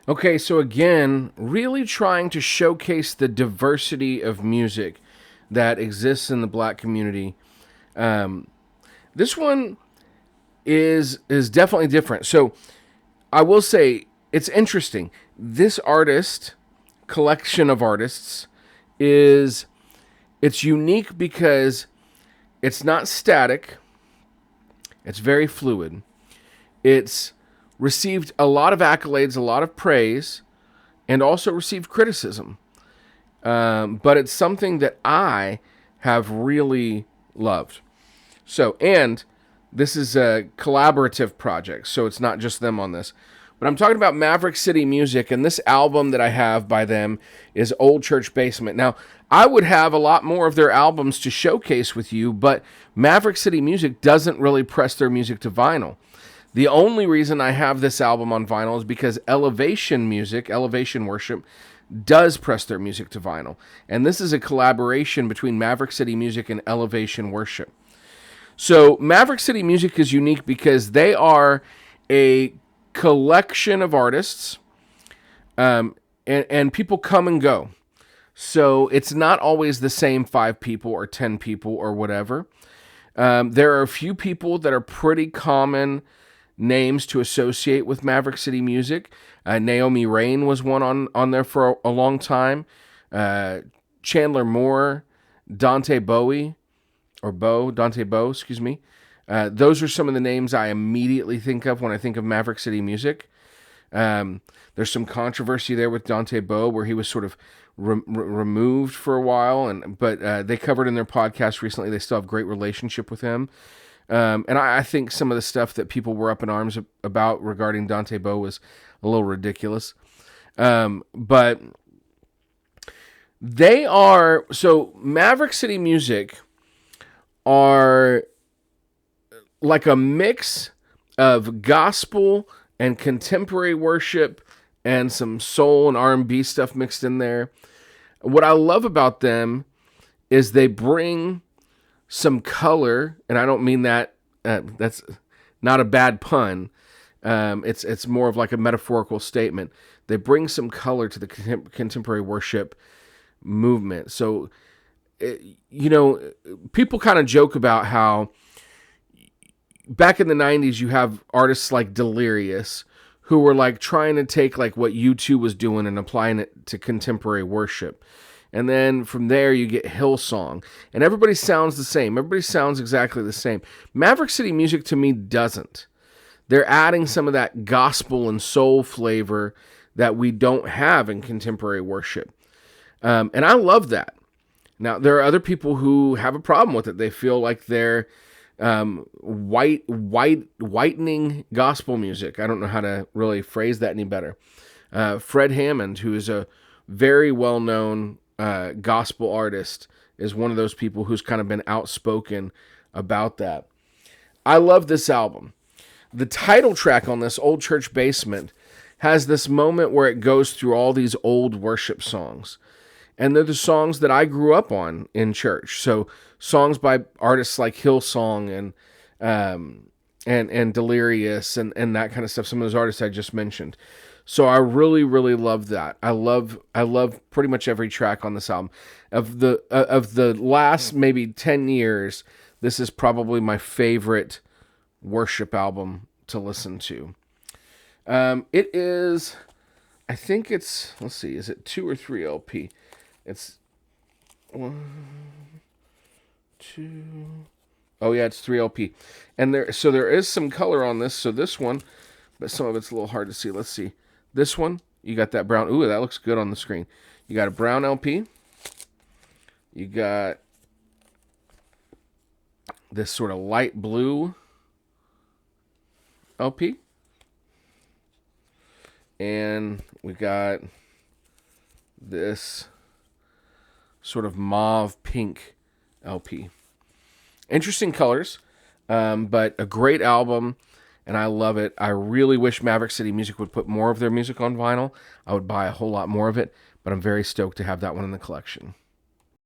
Okay, so again, really trying to showcase the diversity of music that exists in the black community. Um, this one is definitely different. So I will say it's interesting. This artist collection of artists is it's unique because it's not static. It's very fluid. It's received a lot of accolades, a lot of praise, and also received criticism. But it's something that I have really loved. So, and this is a collaborative project, so it's not just them on this. But I'm talking about Maverick City Music, and this album that I have by them is Old Church Basement. Now, I would have a lot more of their albums to showcase with you, but Maverick City Music doesn't really press their music to vinyl. The only reason I have this album on vinyl is because Elevation Music, Elevation Worship, does press their music to vinyl. And this is a collaboration between Maverick City Music and Elevation Worship. So Maverick City Music is unique because they are a collection of artists, and people come and go. So it's not always the same 5 people or 10 people or whatever. There are a few people that are pretty common names to associate with Maverick City Music. Naomi Rain was one on there for a long time. Chandler Moore, Dante Bowie, or Dante Bowe, excuse me. Those are some of the names I immediately think of when I think of Maverick City Music. There's some controversy there with Dante Bowe where he was sort of removed for a while, but they covered in their podcast recently. They still have a great relationship with him. And I think some of the stuff that people were up in arms about regarding Dante Bowe was a little ridiculous. But they are, so Maverick City Music are like a mix of gospel and contemporary worship and some soul and R&B stuff mixed in there. What I love about them is they bring some color, and I don't mean that that's not a bad pun. It's more of like a metaphorical statement. They bring some color to the contemporary worship movement. So, people kind of joke about how back in the 90s you have artists like Delirious who were like trying to take like what U2 was doing and applying it to contemporary worship. And then from there you get Hillsong. And everybody sounds the same. Everybody sounds exactly the same. Maverick City Music to me doesn't. They're adding some of that gospel and soul flavor that we don't have in contemporary worship. And I love that. Now, there are other people who have a problem with it. They feel like they're whitening gospel music. I don't know how to really phrase that any better. Fred Hammond, who is a very well-known gospel artist, is one of those people who's kind of been outspoken about that. I love this album. The title track on this, Old Church Basement, has this moment where it goes through all these old worship songs. And they're the songs that I grew up on in church. So songs by artists like Hillsong and Delirious and that kind of stuff. Some of those artists I just mentioned. So I really, really love that. I love pretty much every track on this album. Of the last maybe 10 years, this is probably my favorite worship album to listen to. It is, I think it's, let's see, is it 2 or 3 LP? It's 1, 2. Oh yeah, it's 3 LP, and there is some color on this. So this one, but some of it's a little hard to see. Let's see. This one, you got that brown. Ooh, that looks good on the screen. You got a brown LP. You got this sort of light blue LP, and we got this sort of mauve pink LP. Interesting colors, but a great album, and I love it. I really wish Maverick City Music would put more of their music on vinyl. I would buy a whole lot more of it, but I'm very stoked to have that one in the collection.